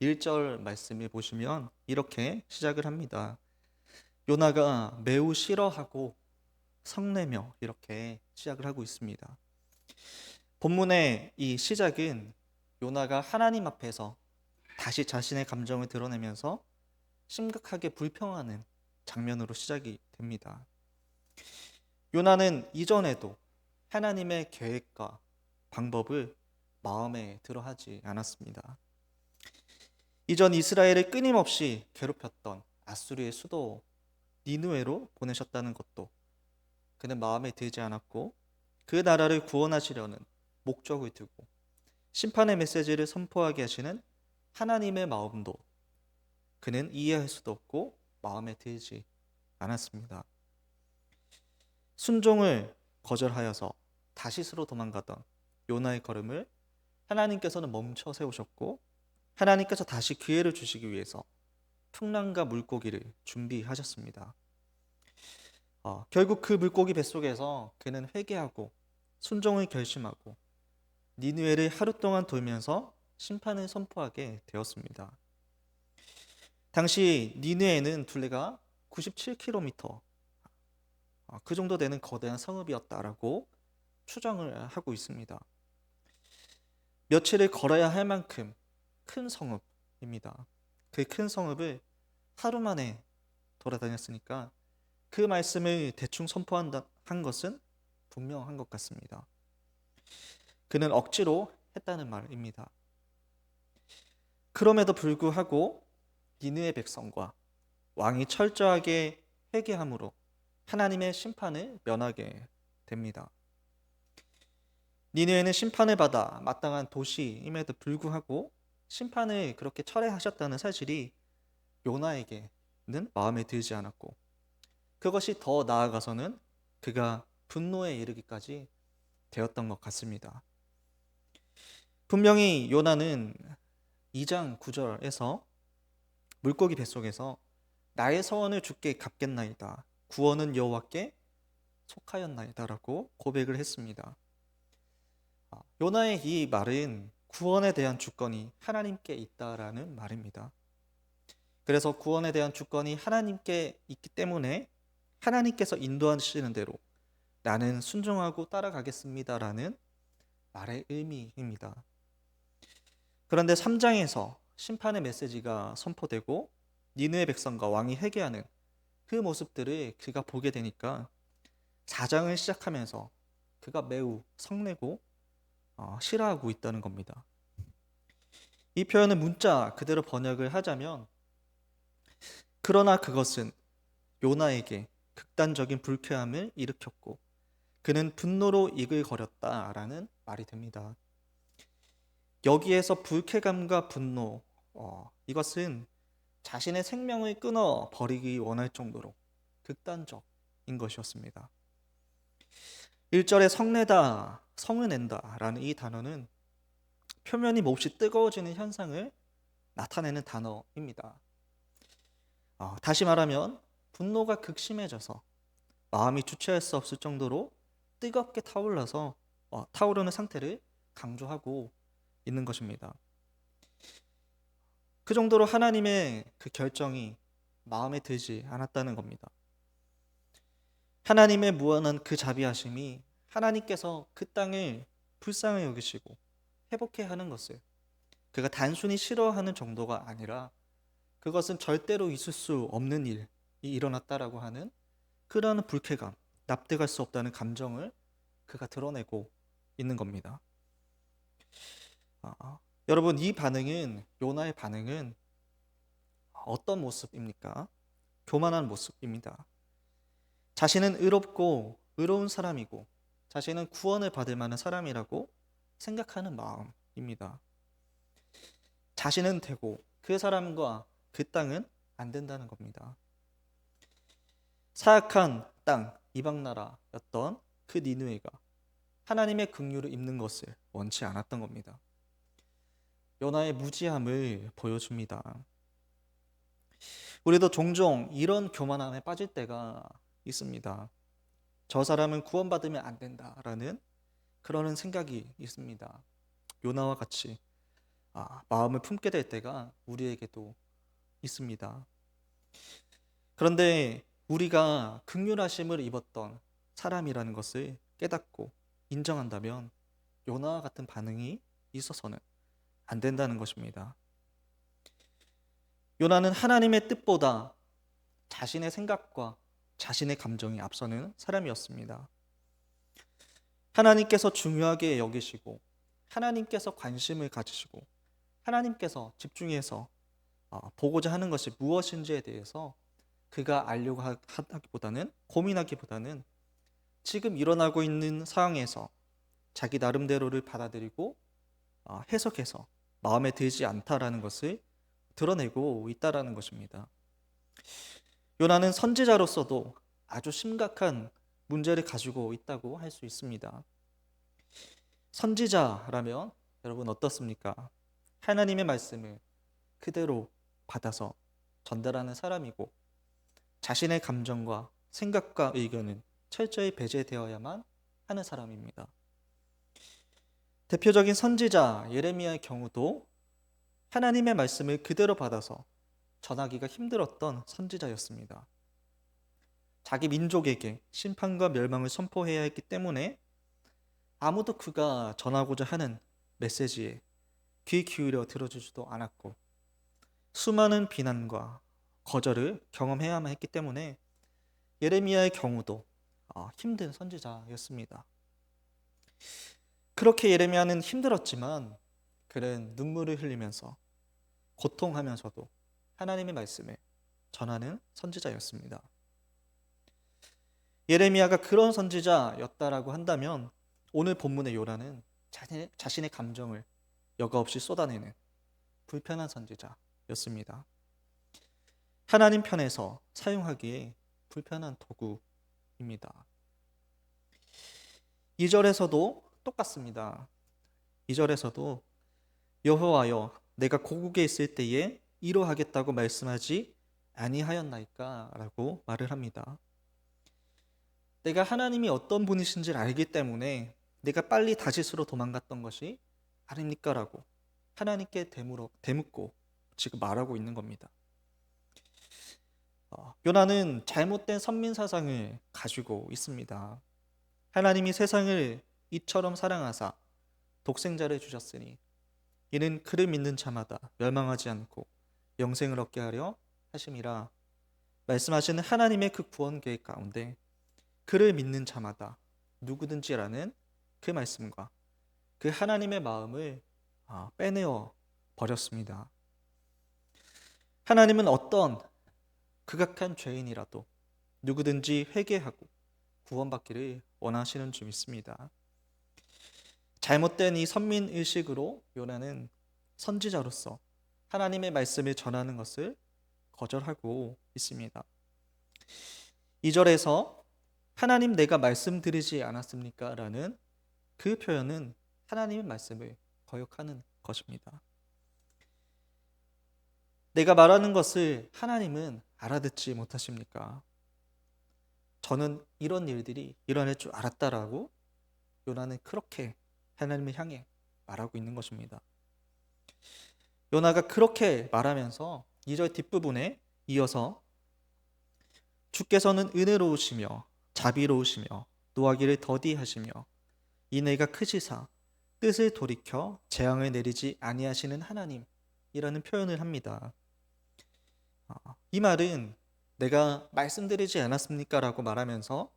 1절 말씀을 보시면 이렇게 시작을 합니다. 요나가 매우 싫어하고 성내며 이렇게 시작을 하고 있습니다. 본문의 이 시작은 요나가 하나님 앞에서 다시 자신의 감정을 드러내면서 심각하게 불평하는 장면으로 시작이 됩니다. 요나는 이전에도 하나님의 계획과 방법을 마음에 들어 하지 않았습니다. 이전 이스라엘을 끊임없이 괴롭혔던 아수르의 수도 니느웨로 보내셨다는 것도 그는 마음에 들지 않았고, 그 나라를 구원하시려는 목적을 두고 심판의 메시지를 선포하게 하시는 하나님의 마음도 그는 이해할 수도 없고 마음에 들지 않았습니다. 순종을 거절하여서 다시스로 도망가던 요나의 걸음을 하나님께서는 멈춰 세우셨고, 하나님께서 다시 기회를 주시기 위해서 풍랑과 물고기를 준비하셨습니다. 결국 그 물고기 뱃속에서 그는 회개하고 순종을 결심하고 니느웨를 하루 동안 돌면서 심판을 선포하게 되었습니다. 당시 니느웨는 둘레가 97km, 그 정도 되는 거대한 성읍이었다라고 추정을 하고 있습니다. 며칠을 걸어야 할 만큼 큰 성읍입니다. 그 큰 성읍을 하루 만에 돌아다녔으니까 그 말씀을 대충 선포한 것은 분명한 것 같습니다. 그는 억지로 했다는 말입니다. 그럼에도 불구하고 니느웨 백성과 왕이 철저하게 회개함으로 하나님의 심판을 면하게 됩니다. 니느웨는 심판을 받아 마땅한 도시임에도 불구하고 심판을 그렇게 철회하셨다는 사실이 요나에게는 마음에 들지 않았고, 그것이 더 나아가서는 그가 분노에 이르기까지 되었던 것 같습니다. 분명히 요나는 2장 9절에서 물고기 뱃속에서 나의 서원을 주께 갚겠나이다, 구원은 여호와께 속하였나이다라고 고백을 했습니다. 요나의 이 말은 구원에 대한 주권이 하나님께 있다라는 말입니다. 그래서 구원에 대한 주권이 하나님께 있기 때문에 하나님께서 인도하시는 대로 나는 순종하고 따라가겠습니다라는 말의 의미입니다. 그런데 3장에서 심판의 메시지가 선포되고 니느웨 백성과 왕이 회개하는 그 모습들을 그가 보게 되니까 4장을 시작하면서 그가 매우 성내고 싫어하고 있다는 겁니다. 이 표현을 문자 그대로 번역을 하자면, 그러나 그것은 요나에게 극단적인 불쾌함을 일으켰고 그는 분노로 이글거렸다라는 말이 됩니다. 여기에서 불쾌감과 분노, 이것은 자신의 생명을 끊어 버리기 원할 정도로 극단적인 것이었습니다. 1절에 성내다, 성을 낸다 라는 이 단어는 표면이 몹시 뜨거워지는 현상을 나타내는 단어입니다. 다시 말하면 분노가 극심해져서 마음이 주체할 수 없을 정도로 뜨겁게 타오르는 상태를 강조하고 있는 것입니다. 그 정도로 하나님의 그 결정이 마음에 들지 않았다는 겁니다. 하나님의 무한한 그 자비하심이 하나님께서 그 땅을 불쌍히 여기시고 회복해 하는 것을 그가 단순히 싫어하는 정도가 아니라 그것은 절대로 있을 수 없는 일이 일어났다라고 하는 그러한 불쾌감, 납득할 수 없다는 감정을 그가 드러내고 있는 겁니다. 여러분, 요나의 반응은 어떤 모습입니까? 교만한 모습입니다. 자신은 의롭고 의로운 사람이고 자신은 구원을 받을 만한 사람이라고 생각하는 마음입니다. 자신은 되고 그 사람과 그 땅은 안 된다는 겁니다. 사악한 땅, 이방 나라였던 그 니느웨가 하나님의 긍휼을 입는 것을 원치 않았던 겁니다. 요나의 무지함을 보여줍니다. 우리도 종종 이런 교만함에 빠질 때가 있습니다. 저 사람은 구원받으면 안 된다라는 그러는 생각이 있습니다. 요나와 같이 마음을 품게 될 때가 우리에게도 있습니다. 그런데 우리가 긍휼하심을 입었던 사람이라는 것을 깨닫고 인정한다면 요나와 같은 반응이 있어서는 안 된다는 것입니다. 요나는 하나님의 뜻보다 자신의 생각과 자신의 감정이 앞서는 사람이었습니다. 하나님께서 중요하게 여기시고 하나님께서 관심을 가지시고 하나님께서 집중해서 보고자 하는 것이 무엇인지에 대해서 그가 알려고 하기보다는 고민하기보다는 지금 일어나고 있는 상황에서 자기 나름대로를 받아들이고 해석해서 마음에 들지 않다라는 것을 드러내고 있다라는 것입니다. 요나는 선지자로서도 아주 심각한 문제를 가지고 있다고 할 수 있습니다. 선지자라면 여러분 어떻습니까? 하나님의 말씀을 그대로 받아서 전달하는 사람이고 자신의 감정과 생각과 의견은 철저히 배제되어야만 하는 사람입니다. 대표적인 선지자 예레미야의 경우도 하나님의 말씀을 그대로 받아서 전하기가 힘들었던 선지자였습니다. 자기 민족에게 심판과 멸망을 선포해야 했기 때문에 아무도 그가 전하고자 하는 메시지에 귀 기울여 들어주지도 않았고 수많은 비난과 거절을 경험해야만 했기 때문에 예레미야의 경우도 힘든 선지자였습니다. 그렇게 예레미야는 힘들었지만 그는 눈물을 흘리면서 고통하면서도 하나님의 말씀을 전하는 선지자였습니다. 예레미야가 그런 선지자였다라고 한다면 오늘 본문의 요나는 자신의 감정을 여과 없이 쏟아내는 불편한 선지자였습니다. 하나님 편에서 사용하기에 불편한 도구입니다. 2절에서도 똑같습니다. 2절에서도 여호와여 내가 고국에 있을 때에 이러하겠다고 말씀하지 아니하였나이까 라고 말을 합니다. 내가 하나님이 어떤 분이신지를 알기 때문에 내가 빨리 다시스로 도망갔던 것이 아닙니까? 라고 하나님께 대묻고 지금 말하고 있는 겁니다. 요나는 잘못된 선민사상을 가지고 있습니다. 하나님이 세상을 이처럼 사랑하사 독생자를 주셨으니 이는 그를 믿는 자마다 멸망하지 않고 영생을 얻게 하려 하심이라 말씀하시는 하나님의 그 구원 계획 가운데 그를 믿는 자마다 누구든지라는 그 말씀과 그 하나님의 마음을 빼내어 버렸습니다. 하나님은 어떤 극악한 죄인이라도 누구든지 회개하고 구원받기를 원하시는 줄 믿습니다. 잘못된 이 선민의식으로 요나는 선지자로서 하나님의 말씀을 전하는 것을 거절하고 있습니다. 2절에서 하나님 내가 말씀드리지 않았습니까? 라는 그 표현은 하나님의 말씀을 거역하는 것입니다. 내가 말하는 것을 하나님은 알아듣지 못하십니까? 저는 이런 일들이 일어날 줄 알았다라고 요나는 그렇게 하나님을 향해 말하고 있는 것입니다. 요나가 그렇게 말하면서 2절 뒷부분에 이어서 주께서는 은혜로우시며 자비로우시며 노하기를 더디하시며 인애가 크시사 뜻을 돌이켜 재앙을 내리지 아니하시는 하나님이라는 표현을 합니다. 이 말은 내가 말씀드리지 않았습니까? 라고 말하면서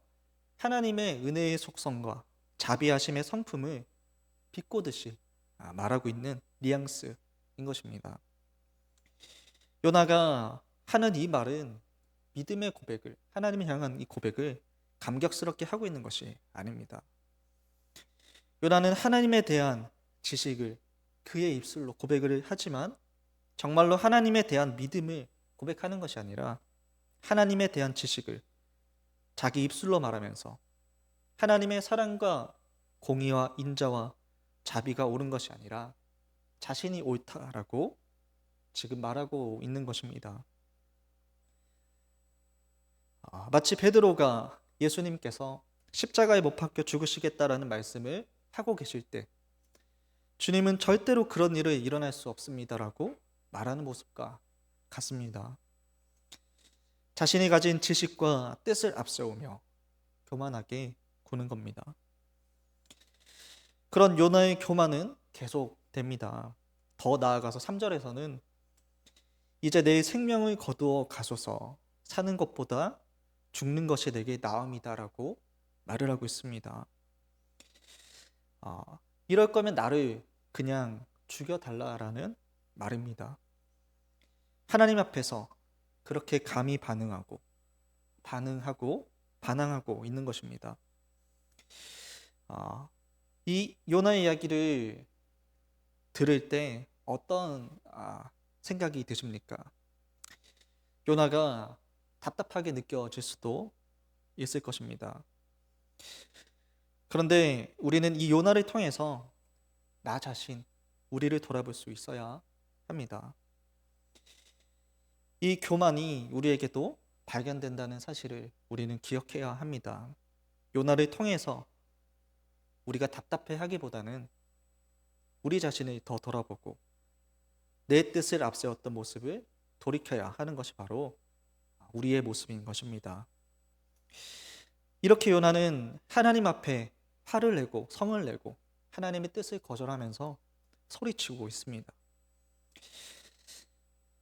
하나님의 은혜의 속성과 자비하심의 성품을 비꼬듯이 말하고 있는 뉘앙스인 것입니다. 요나가 하는 이 말은 믿음의 고백을, 하나님을 향한 이 고백을 감격스럽게 하고 있는 것이 아닙니다. 요나는 하나님에 대한 지식을 그의 입술로 고백을 하지만 정말로 하나님에 대한 믿음을 고백하는 것이 아니라 하나님에 대한 지식을 자기 입술로 말하면서 하나님의 사랑과 공의와 인자와 자비가 옳은 것이 아니라 자신이 옳다라고 지금 말하고 있는 것입니다. 마치 베드로가 예수님께서 십자가에 못 박혀 죽으시겠다라는 말씀을 하고 계실 때 주님은 절대로 그런 일을 일어날 수 없습니다라고 말하는 모습과 같습니다. 자신이 가진 지식과 뜻을 앞세우며 교만하게 구는 겁니다. 그런 요나의 교만은 계속됩니다. 더 나아가서 3절에서는 이제 내 생명을 거두어 가소서, 사는 것보다 죽는 것이 내게 나음이다라고 말을 하고 있습니다. 이럴 거면 나를 그냥 죽여달라라는 말입니다. 하나님 앞에서 그렇게 감히 반항하고 있는 것입니다. 이 요나의 이야기를 들을 때 어떤 생각이 드십니까? 요나가 답답하게 느껴질 수도 있을 것입니다. 그런데 우리는 이 요나를 통해서 나 자신, 우리를 돌아볼 수 있어야 합니다. 이 교만이 우리에게도 발견된다는 사실을 우리는 기억해야 합니다. 요나를 통해서 우리가 답답해 하기보다는 우리 자신을 더 돌아보고 내 뜻을 앞세웠던 모습을 돌이켜야 하는 것이 바로 우리의 모습인 것입니다. 이렇게 요나는 하나님 앞에 화를 내고 성을 내고 하나님의 뜻을 거절하면서 소리치고 있습니다.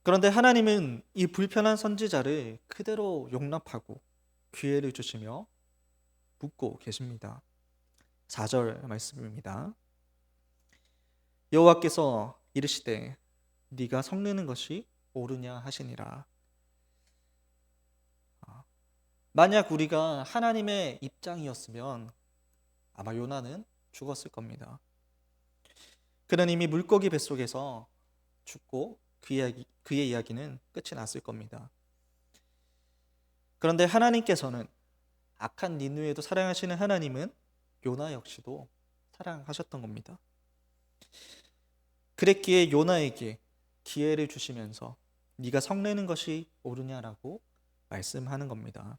그런데 하나님은 이 불편한 선지자를 그대로 용납하고 기회를 주시며 묻고 계십니다. 4절 말씀입니다. 여호와께서 이르시되 네가 성내는 것이 옳으냐 하시니라. 만약 우리가 하나님의 입장이었으면 아마 요나는 죽었을 겁니다. 그는 이미 물고기 뱃속에서 죽고 그의 이야기는 끝이 났을 겁니다. 그런데 하나님께서는 악한 니느웨도 사랑하시는 하나님은 요나 역시도 사랑하셨던 겁니다. 그랬기에 요나에게 기회를 주시면서 네가 성내는 것이 옳으냐라고 말씀하는 겁니다.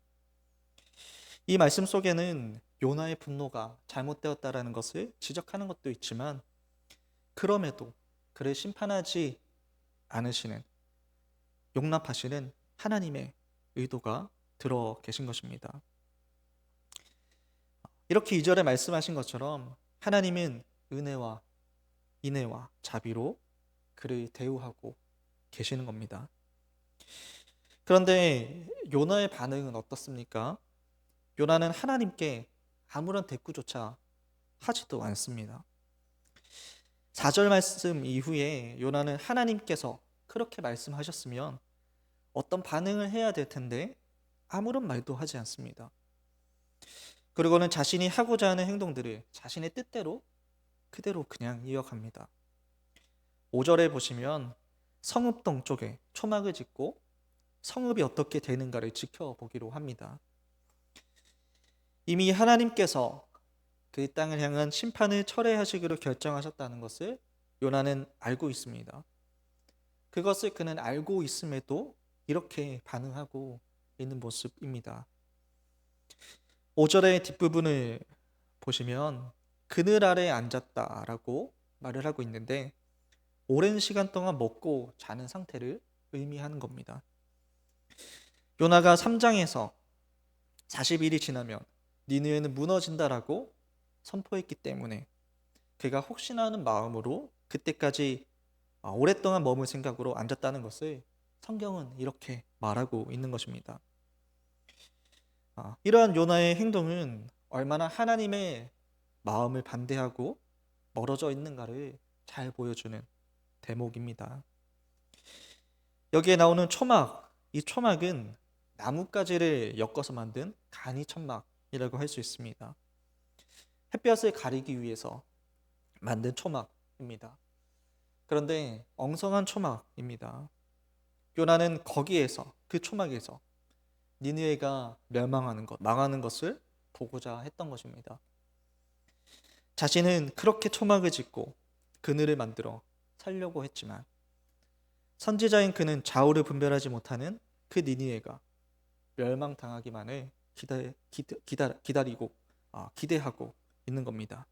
이 말씀 속에는 요나의 분노가 잘못되었다라는 것을 지적하는 것도 있지만 그럼에도 그를 심판하지 않으시는 용납하시는 하나님의 의도가 들어 계신 것입니다. 이렇게 2절에 말씀하신 것처럼 하나님은 은혜와 인애와 자비로 그를 대우하고 계시는 겁니다. 그런데 요나의 반응은 어떻습니까? 요나는 하나님께 아무런 대꾸조차 하지도 않습니다. 4절 말씀 이후에 요나는 하나님께서 그렇게 말씀하셨으면 어떤 반응을 해야 될 텐데 아무런 말도 하지 않습니다. 그리고는 자신이 하고자 하는 행동들을 자신의 뜻대로 그대로 그냥 이어갑니다. 5절에 보시면 성읍동 쪽에 초막을 짓고 성읍이 어떻게 되는가를 지켜보기로 합니다. 이미 하나님께서 그 땅을 향한 심판을 철회하시기로 결정하셨다는 것을 요나는 알고 있습니다. 그것을 그는 알고 있음에도 이렇게 반응하고 있는 모습입니다. 5절의 뒷부분을 보시면 그늘 아래에 앉았다라고 말을 하고 있는데 오랜 시간 동안 먹고 자는 상태를 의미하는 겁니다. 요나가 3장에서 40일이 지나면 니느웨는 무너진다라고 선포했기 때문에 그가 혹시나 하는 마음으로 그때까지 오랫동안 머물 생각으로 앉았다는 것을 성경은 이렇게 말하고 있는 것입니다. 이러한 요나의 행동은 얼마나 하나님의 마음을 반대하고 멀어져 있는가를 잘 보여주는 대목입니다. 여기에 나오는 초막, 이 초막은 나뭇가지를 엮어서 만든 간이 천막이라고 할 수 있습니다. 햇볕을 가리기 위해서 만든 초막입니다. 그런데 엉성한 초막입니다. 요나는 거기에서 그 초막에서 니느웨가 멸망하는 것, 망하는 것을 보고자 했던 것입니다. 자신은 그렇게 초막을 짓고 그늘을 만들어 살려고 했지만 선지자인 그는 좌우를 분별하지 못하는 그 니느웨가 멸망당하기만을 기대하고 있는 겁니다.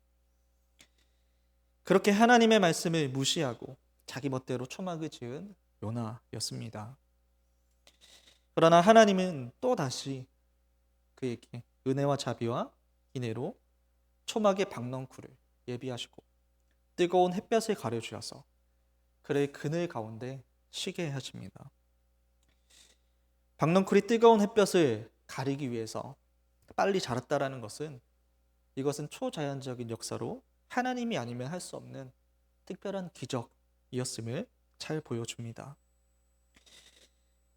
그렇게 하나님의 말씀을 무시하고 자기 멋대로 초막을 지은 요나였습니다. 그러나 하나님은 또다시 그에게 은혜와 자비와 인애로 초막의 박넝쿨을 예비하시고 뜨거운 햇볕을 가려주셔서 그를 그늘 가운데 쉬게 하십니다. 박넝쿨이 뜨거운 햇볕을 가리기 위해서 빨리 자랐다라는 것은, 이것은 초자연적인 역사로 하나님이 아니면 할 수 없는 특별한 기적이었음을 잘 보여줍니다.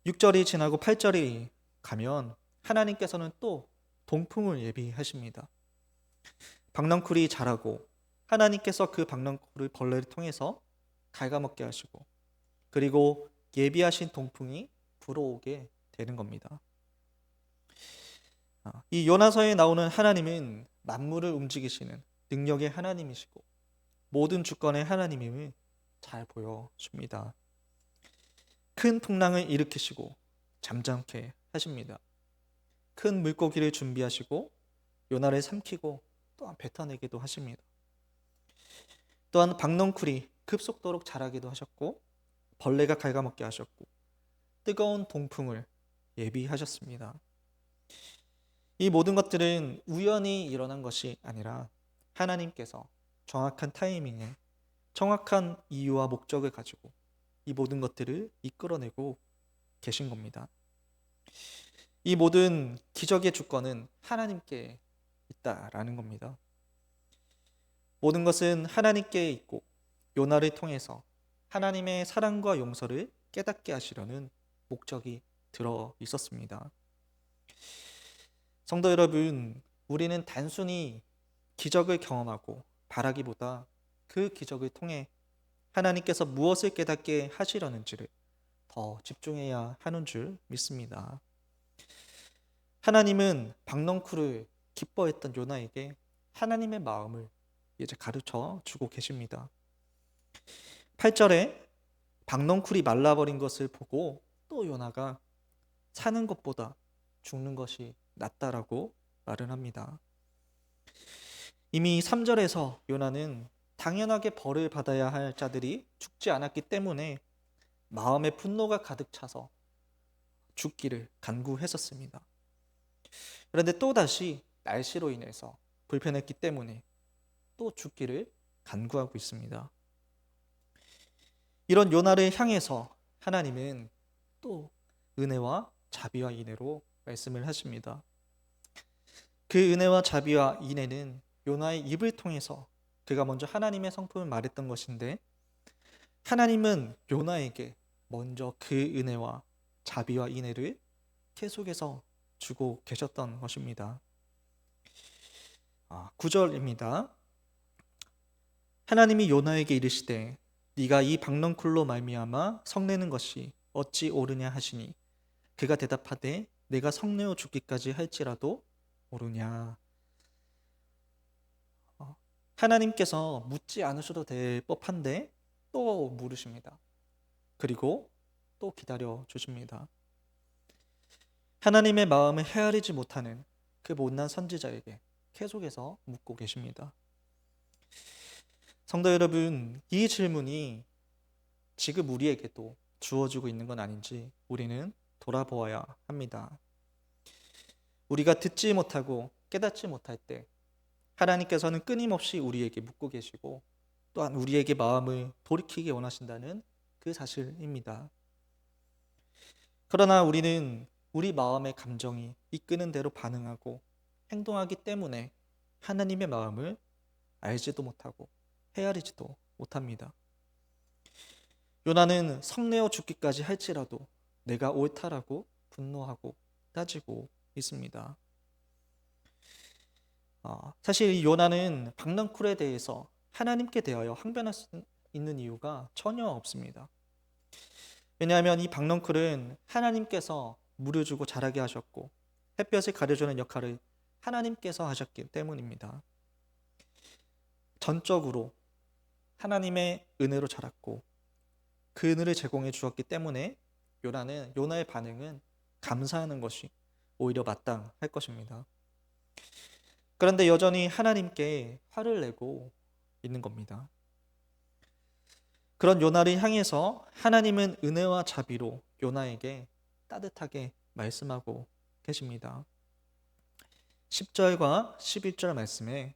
6절이 지나고 8절이 가면 하나님께서는 또 동풍을 예비하십니다. 박넝쿨이 자라고 하나님께서 그 박넝쿨을 벌레를 통해서 갉아먹게 하시고, 그리고 예비하신 동풍이 불어오게 되는 겁니다. 이 요나서에 나오는 하나님은 만물을 움직이시는 능력의 하나님이시고 모든 주권의 하나님임을 잘 보여줍니다. 큰 풍랑을 일으키시고 잠잠케 하십니다. 큰 물고기를 준비하시고 요나를 삼키고 또한 뱉어내기도 하십니다. 또한 박넝쿨이 급속도로 자라기도 하셨고 벌레가 갉아먹게 하셨고 뜨거운 동풍을 예비하셨습니다. 이 모든 것들은 우연히 일어난 것이 아니라 하나님께서 정확한 타이밍에 정확한 이유와 목적을 가지고 이 모든 것들을 이끌어내고 계신 겁니다. 이 모든 기적의 주권은 하나님께 있다라는 겁니다. 모든 것은 하나님께 있고 요나를 통해서 하나님의 사랑과 용서를 깨닫게 하시려는 목적이 들어 있었습니다. 성도 여러분, 우리는 단순히 기적을 경험하고 바라기보다 그 기적을 통해 하나님께서 무엇을 깨닫게 하시려는지를 더 집중해야 하는 줄 믿습니다. 하나님은 박넝쿨을 기뻐했던 요나에게 하나님의 마음을 이제 가르쳐 주고 계십니다. 8절에 박넝쿨이 말라버린 것을 보고 또 요나가 사는 것보다 죽는 것이 낫다라고 말을 합니다. 이미 3절에서 요나는 당연하게 벌을 받아야 할 자들이 죽지 않았기 때문에 마음에 분노가 가득 차서 죽기를 간구했었습니다. 그런데 또다시 날씨로 인해서 불편했기 때문에 또 죽기를 간구하고 있습니다. 이런 요나를 향해서 하나님은 또 은혜와 자비와 인애로 말씀을 하십니다. 그 은혜와 자비와 인애는 요나의 입을 통해서 그가 먼저 하나님의 성품을 말했던 것인데, 하나님은 요나에게 먼저 그 은혜와 자비와 인애를 계속해서 주고 계셨던 것입니다. 9절입니다. 하나님이 요나에게 이르시되 네가 이 박넝쿨로 말미암아 성내는 것이 어찌 옳으냐 하시니 그가 대답하되 내가 성내어 죽기까지 할지라도 옳으냐. 하나님께서 묻지 않으셔도 될 법한데 또 물으십니다. 그리고 또 기다려 주십니다. 하나님의 마음을 헤아리지 못하는 그 못난 선지자에게 계속해서 묻고 계십니다. 성도 여러분, 이 질문이 지금 우리에게도 주어지고 있는 건 아닌지 우리는 돌아보아야 합니다. 우리가 듣지 못하고 깨닫지 못할 때 하나님께서는 끊임없이 우리에게 묻고 계시고 또한 우리에게 마음을 돌이키기 원하신다는 그 사실입니다. 그러나 우리는 우리 마음의 감정이 이끄는 대로 반응하고 행동하기 때문에 하나님의 마음을 알지도 못하고 헤아리지도 못합니다. 요나는 성내어 죽기까지 할지라도 내가 옳다라고 분노하고 따지고 있습니다. 사실 이 요나는 박넝쿨에 대해서 하나님께 대하여 항변할 수 있는 이유가 전혀 없습니다. 왜냐하면 이 박넝쿨은 하나님께서 물을 주고 자라게 하셨고 햇볕을 가려주는 역할을 하나님께서 하셨기 때문입니다. 전적으로 하나님의 은혜로 자랐고 그 은혜를 제공해 주었기 때문에 요나의 반응은 감사하는 것이 오히려 마땅할 것입니다. 그런데 여전히 하나님께 화를 내고 있는 겁니다. 그런 요나를 향해서 하나님은 은혜와 자비로 요나에게 따뜻하게 말씀하고 계십니다. 10절과 11절 말씀에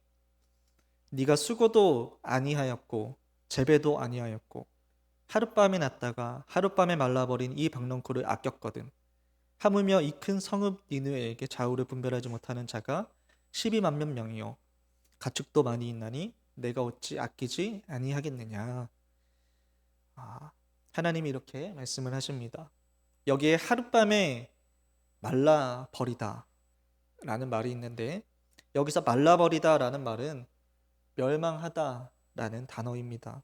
네가 수고도 아니하였고 재배도 아니하였고 하룻밤에 났다가 하룻밤에 말라버린 이 박넝쿨을 아꼈거든. 하물며 이 큰 성읍 니느웨에게 좌우를 분별하지 못하는 자가 12만 명이요 가축도 많이 있나니 내가 어찌 아끼지 아니하겠느냐. 하나님이 이렇게 말씀을 하십니다. 여기에 하룻밤에 말라버리다 라는 말이 있는데, 여기서 말라버리다 라는 말은 멸망하다 라는 단어입니다.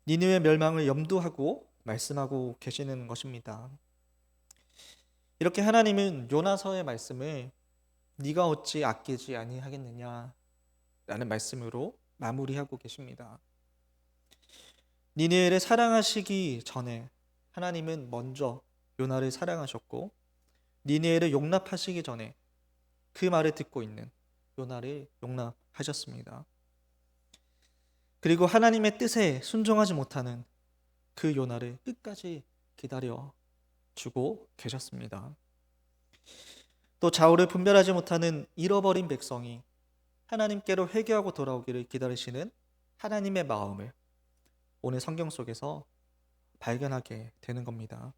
니느웨 멸망을 염두하고 말씀하고 계시는 것입니다. 이렇게 하나님은 요나서의 말씀을 네가 어찌 아끼지 아니하겠느냐 라는 말씀으로 마무리하고 계십니다. 니느웨를 사랑하시기 전에 하나님은 먼저 요나를 사랑하셨고, 니느웨를 용납하시기 전에 그 말을 듣고 있는 요나를 용납하셨습니다. 그리고 하나님의 뜻에 순종하지 못하는 그 요나를 끝까지 기다려 주고 계셨습니다. 또 좌우를 분별하지 못하는 잃어버린 백성이 하나님께로 회개하고 돌아오기를 기다리시는 하나님의 마음을 오늘 성경 속에서 발견하게 되는 겁니다.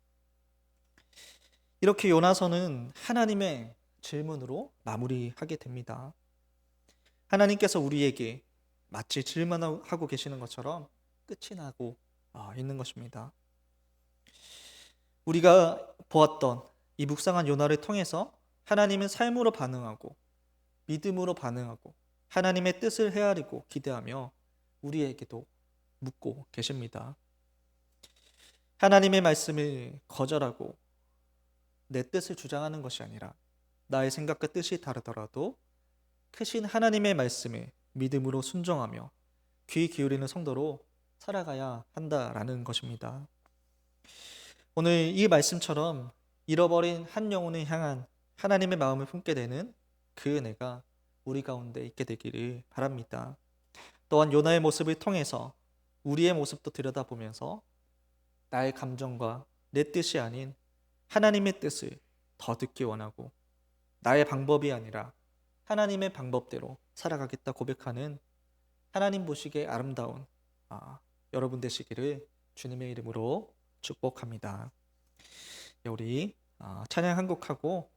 이렇게 요나서는 하나님의 질문으로 마무리하게 됩니다. 하나님께서 우리에게 마치 질문하고 계시는 것처럼 끝이 나고 있는 것입니다. 우리가 보았던 이 묵상한 요나를 통해서 하나님은 삶으로 반응하고 믿음으로 반응하고 하나님의 뜻을 헤아리고 기대하며 우리에게도 묻고 계십니다. 하나님의 말씀을 거절하고 내 뜻을 주장하는 것이 아니라 나의 생각과 뜻이 다르더라도 크신 하나님의 말씀에 믿음으로 순종하며 귀 기울이는 성도로 살아가야 한다라는 것입니다. 오늘 이 말씀처럼 잃어버린 한 영혼을 향한 하나님의 마음을 품게 되는 그 은혜가 우리 가운데 있게 되기를 바랍니다. 또한 요나의 모습을 통해서 우리의 모습도 들여다보면서 나의 감정과 내 뜻이 아닌 하나님의 뜻을 더 듣기 원하고 나의 방법이 아니라 하나님의 방법대로 살아가겠다 고백하는 하나님 보시기에 아름다운 여러분 되시기를 주님의 이름으로 축복합니다. 우리 찬양 한 곡하고